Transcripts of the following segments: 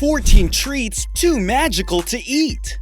14 treats too magical to eat.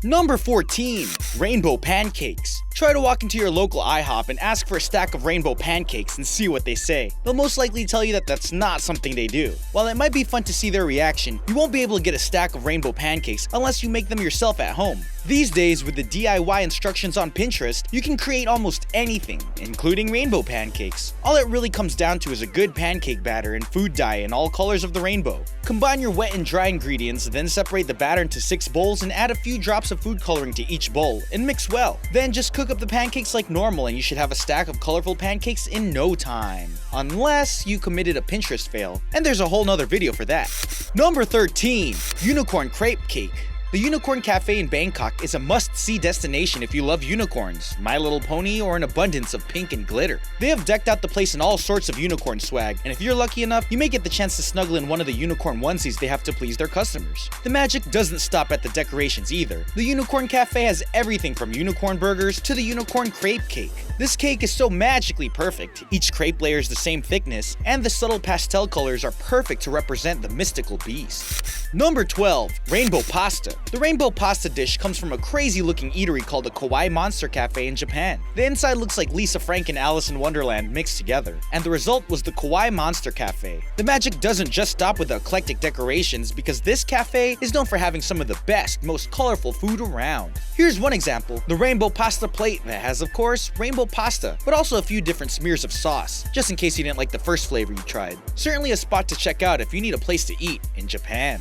Number 14. Rainbow Pancakes. Try to walk into your local IHOP and ask for a stack of rainbow pancakes and see what they say. They'll most likely tell you that that's not something they do. While it might be fun to see their reaction, you won't be able to get a stack of rainbow pancakes unless you make them yourself at home. These days, with the DIY instructions on Pinterest, you can create almost anything, including rainbow pancakes. All it really comes down to is a good pancake batter and food dye in all colors of the rainbow. Combine your wet and dry ingredients, then separate the batter into 6 bowls and add a few drops of food coloring to each bowl, and mix well. Then just cook up the pancakes like normal and you should have a stack of colorful pancakes in no time. Unless you committed a Pinterest fail, and there's a whole nother video for that. Number 13. Unicorn Crepe Cake. The Unicorn Cafe in Bangkok is a must-see destination if you love unicorns, My Little Pony, or an abundance of pink and glitter. They have decked out the place in all sorts of unicorn swag, and if you're lucky enough, you may get the chance to snuggle in one of the unicorn onesies they have to please their customers. The magic doesn't stop at the decorations either. The Unicorn Cafe has everything from unicorn burgers to the unicorn crepe cake. This cake is so magically perfect. Each crepe layer is the same thickness, and the subtle pastel colors are perfect to represent the mystical beast. Number 12. Rainbow Pasta. The rainbow pasta dish comes from a crazy looking eatery called the Kawaii Monster Cafe in Japan. The inside looks like Lisa Frank and Alice in Wonderland mixed together, and the result was the Kawaii Monster Cafe. The magic doesn't just stop with the eclectic decorations, because this cafe is known for having some of the best, most colorful food around. Here's one example, the rainbow pasta plate that has, of course, rainbow pasta, but also a few different smears of sauce, just in case you didn't like the first flavor you tried. Certainly a spot to check out if you need a place to eat in Japan.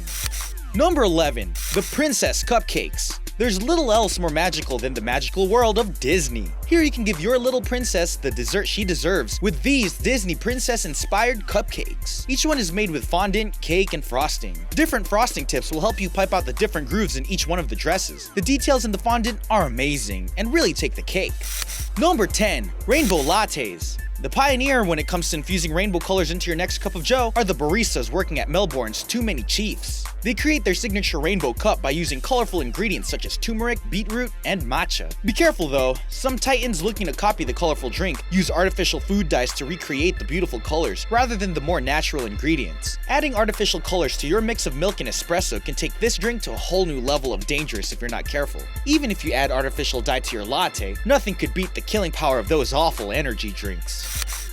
Number 11. The Princess Cupcakes. There's little else more magical than the magical world of Disney. Here you can give your little princess the dessert she deserves with these Disney princess-inspired cupcakes. Each one is made with fondant, cake, and frosting. Different frosting tips will help you pipe out the different grooves in each one of the dresses. The details in the fondant are amazing and really take the cake. Number 10. Rainbow Lattes. The pioneer when it comes to infusing rainbow colors into your next cup of joe are the baristas working at Melbourne's Too Many Chiefs. They create their signature rainbow cup by using colorful ingredients such as turmeric, beetroot, and matcha. Be careful though, some titans looking to copy the colorful drink use artificial food dyes to recreate the beautiful colors rather than the more natural ingredients. Adding artificial colors to your mix of milk and espresso can take this drink to a whole new level of dangerous if you're not careful. Even if you add artificial dye to your latte, nothing could beat the killing power of those awful energy drinks.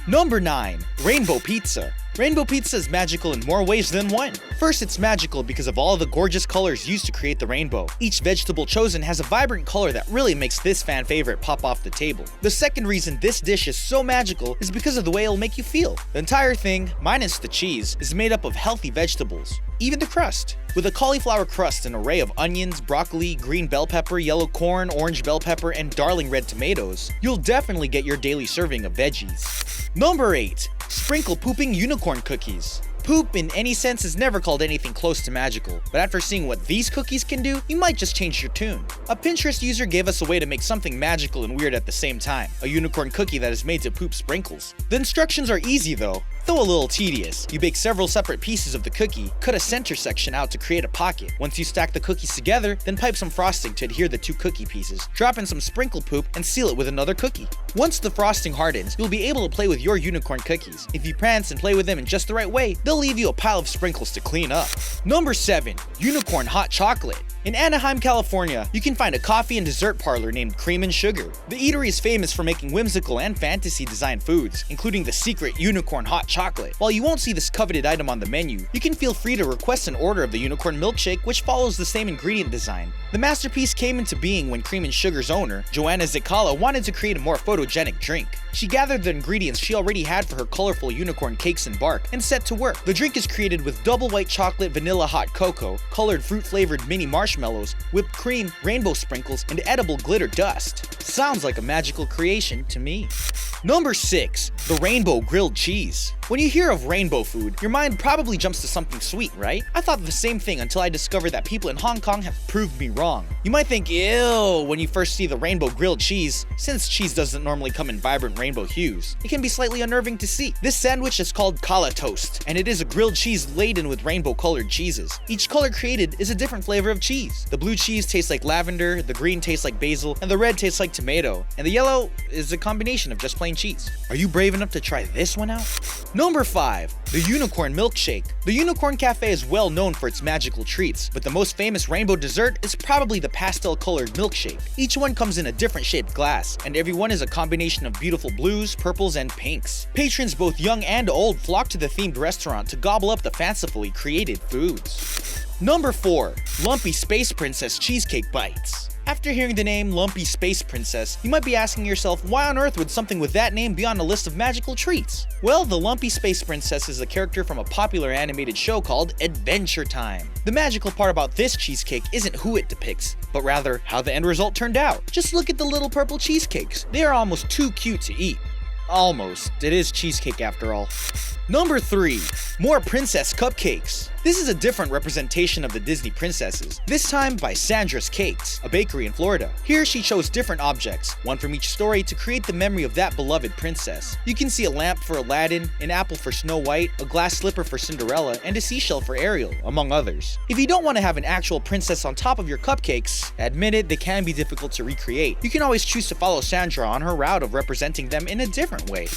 Number 9. Rainbow Pizza. Rainbow pizza is magical in more ways than one. First, it's magical because of all the gorgeous colors used to create the rainbow. Each vegetable chosen has a vibrant color that really makes this fan favorite pop off the table. The second reason this dish is so magical is because of the way it'll make you feel. The entire thing, minus the cheese, is made up of healthy vegetables. Even the crust. With a cauliflower crust, an array of onions, broccoli, green bell pepper, yellow corn, orange bell pepper, and darling red tomatoes, you'll definitely get your daily serving of veggies. Number 8. Sprinkle Pooping Unicorn Cookies. Poop in any sense is never called anything close to magical, but after seeing what these cookies can do, you might just change your tune. A Pinterest user gave us a way to make something magical and weird at the same time, a unicorn cookie that is made to poop sprinkles. The instructions are easy though, though a little tedious. You bake several separate pieces of the cookie, cut a center section out to create a pocket. Once you stack the cookies together, then pipe some frosting to adhere the 2 cookie pieces, drop in some sprinkle poop, and seal it with another cookie. Once the frosting hardens, you'll be able to play with your unicorn cookies. If you prance and play with them in just the right way, they'll leave you a pile of sprinkles to clean up. Number 7. Unicorn Hot Chocolate. In Anaheim, California, you can find a coffee and dessert parlor named Creme Sugar. The eatery is famous for making whimsical and fantasy designed foods, including the secret unicorn hot chocolate. While you won't see this coveted item on the menu, you can feel free to request an order of the unicorn milkshake, which follows the same ingredient design. The masterpiece came into being when Creme Sugar's owner, Joanna Czikalla, wanted to create a more photogenic drink. She gathered the ingredients she already had for her colorful unicorn cakes and bark and set to work. The drink is created with double white chocolate vanilla hot cocoa, colored fruit flavored mini marshmallows, whipped cream, rainbow sprinkles, and edible glitter dust. Sounds like a magical creation to me. Number 6. The Rainbow Grilled Cheese. When you hear of rainbow food, your mind probably jumps to something sweet, right? I thought the same thing until I discovered that people in Hong Kong have proved me wrong. You might think, ew, when you first see the rainbow grilled cheese, since cheese doesn't normally come in vibrant rainbow hues. It can be slightly unnerving to see. This sandwich is called challah toast, and it is a grilled cheese laden with rainbow colored cheeses. Each color created is a different flavor of cheese. The blue cheese tastes like lavender, the green tastes like basil, and the red tastes like tomato, and the yellow is a combination of just plain plain cheese. Are you brave enough to try this one out? Number 5. The Unicorn Milkshake. The Unicorn Cafe is well known for its magical treats, but the most famous rainbow dessert is probably the pastel-colored milkshake. Each one comes in a different shaped glass, and every one is a combination of beautiful blues, purples, and pinks. Patrons both young and old flock to the themed restaurant to gobble up the fancifully created foods. Number 4. Lumpy Space Princess Cheesecake Bites. After hearing the name Lumpy Space Princess, you might be asking yourself, why on earth would something with that name be on a list of magical treats? Well, the Lumpy Space Princess is a character from a popular animated show called Adventure Time. The magical part about this cheesecake isn't who it depicts, but rather how the end result turned out. Just look at the little purple cheesecakes. They are almost too cute to eat. Almost. It is cheesecake after all. Number 3. More Princess Cupcakes. This is a different representation of the Disney princesses, this time by Sandra's Cakes, a bakery in Florida. Here she chose different objects, one from each story, to create the memory of that beloved princess. You can see a lamp for Aladdin, an apple for Snow White, a glass slipper for Cinderella, and a seashell for Ariel, among others. If you don't want to have an actual princess on top of your cupcakes, admit it, they can be difficult to recreate. You can always choose to follow Sandra on her route of representing them in a different way.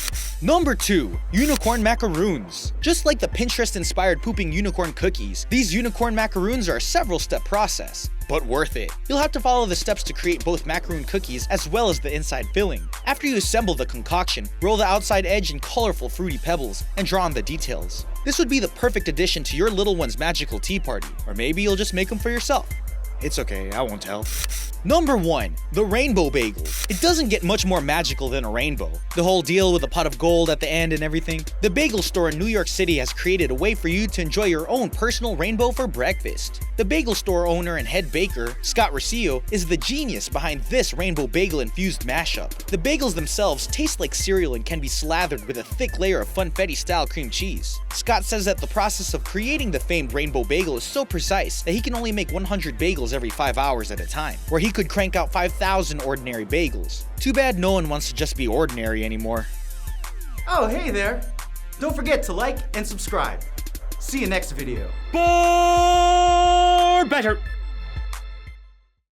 Number 2. Unicorn Macaroons. Just like the Pinterest-inspired pooping unicorn cookies, these unicorn macaroons are a several-step process, but worth it. You'll have to follow the steps to create both macaroon cookies as well as the inside filling. After you assemble the concoction, roll the outside edge in colorful fruity pebbles and draw on the details. This would be the perfect addition to your little one's magical tea party, or maybe you'll just make them for yourself. It's okay, I won't tell. Number 1. The Rainbow Bagel. It doesn't get much more magical than a rainbow. The whole deal with a pot of gold at the end and everything. The bagel store in New York City has created a way for you to enjoy your own personal rainbow for breakfast. The bagel store owner and head baker, Scott Rosillo, is the genius behind this rainbow bagel-infused mashup. The bagels themselves taste like cereal and can be slathered with a thick layer of funfetti-style cream cheese. Scott says that the process of creating the famed rainbow bagel is so precise that he can only make 100 bagels every 5 hours at a time, where he could crank out 5,000 ordinary bagels. Too bad no one wants to just be ordinary anymore. Oh, hey there! Don't forget to like and subscribe. See you next video. Better.